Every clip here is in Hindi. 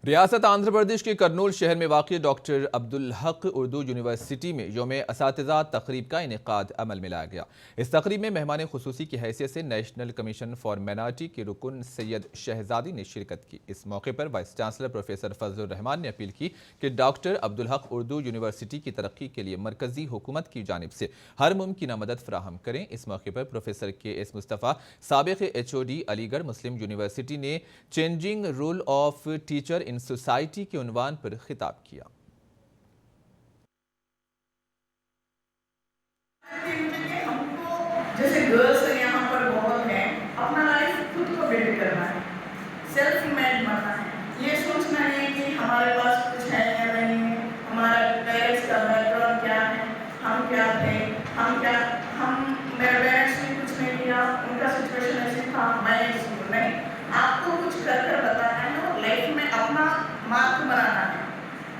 रियासत आंध्र प्रदेश के कर्नूल शहर में वाक़ डॉक्टर अब्दुल हक उर्दू यूनिवर्सिटी में यौम असातिज़ा तक़रीब का इनेक़ाद अमल में लाया गया। इस तक़रीब में मेहमान खुसूसी की हैसियत से नेशनल कमीशन फॉर माइनॉरिटी के रुकन सैयद शहजादी ने शिरकत की। इस मौके पर vice chancellor professor Fazlur Rahman ने अपील की कि डॉक्टर अब्दुल हक उर्दू यूनिवर्सिटी की तरक्की के लिए मरकजी हुकूमत की जानिब से हर मुमकिन मदद फराहम करें। इस मौके पर प्रोफेसर KS मुस्तफ़ा, साबिक़ HOD अलीगढ़ मुस्लिम यूनिवर्सिटी ने changing role of teacher in society के उन्वान पर खिताब किया। जैसे गर्ल्स यहाँ पर बहुत हैं, अपना लाइफ खुद को बिल्ड करना है, सेल्फ मेड बनना है। ये सोचना नहीं कि हमारे पास कुछ है या नहीं है, हमारा पेरेंट्स का बैकग्राउंड क्या है, हम क्या थे, मेरे पेरेंट्स ने कुछ नहीं किया, उनका सिचुएशन ऐसे था, मैंने इसको नहीं। आपको कुछ कर बताना है और लाइफ में अपना मार्क बनाना है।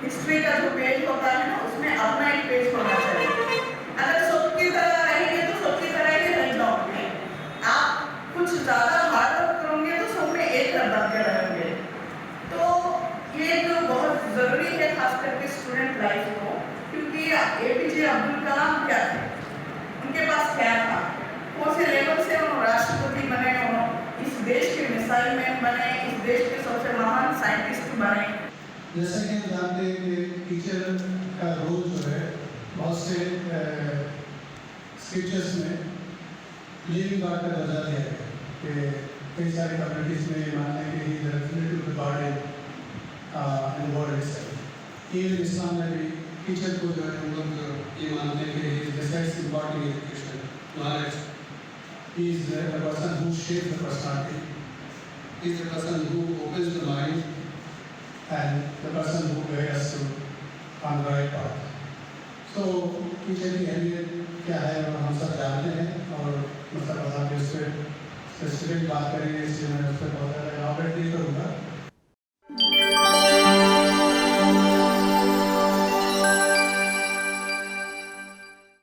हिस्ट्री का जो पेज होता है ना, उसमें अपना एक पेज होना चाहिए। अगर सबकी तरह रहेंगे तो सबकी तरह ही रह जाओगे। आप कुछ ज़्यादा हार्ड वर्क करोगे तो सब में एक बन के रहेंगे। तो ये तो बहुत ज़रूरी है, खास करके स्टूडेंट लाइफ को, क्योंकि APJ अब्दुल कलाम क्या थे, उनके पास क्या था, कौन से लेवल से उन्होंने राष्ट्रपति बने, इस देश के मिसाइल मैन बने, इस देश के सबसे महान साइंटिस्ट बने। जैसा कि हम जानते हैं कि टीचर का रोल जो है बहुत से स्क्रिप्चर्स में लिविंग गॉड का दर्जा दिया है कि कई सारी कम्युनिटीज़ में ये मानते हैं कि he is related to the God in world itself. Even Islam में भी टीचर को जो है हम लोग ये मानते हैं कि he is decides important education knowledge. He is the person who shapes the personality. He is the person who opens the mind and the person who guides us to on the right path. So teacher की अहमियत क्या है और हम सब जानते हैं, और मतलब आप इस पर स्पेसिफिक बात करेंगे इसलिए मैं उस पर बहुत ज़्यादा एलाबोरेट नहीं करूँगा।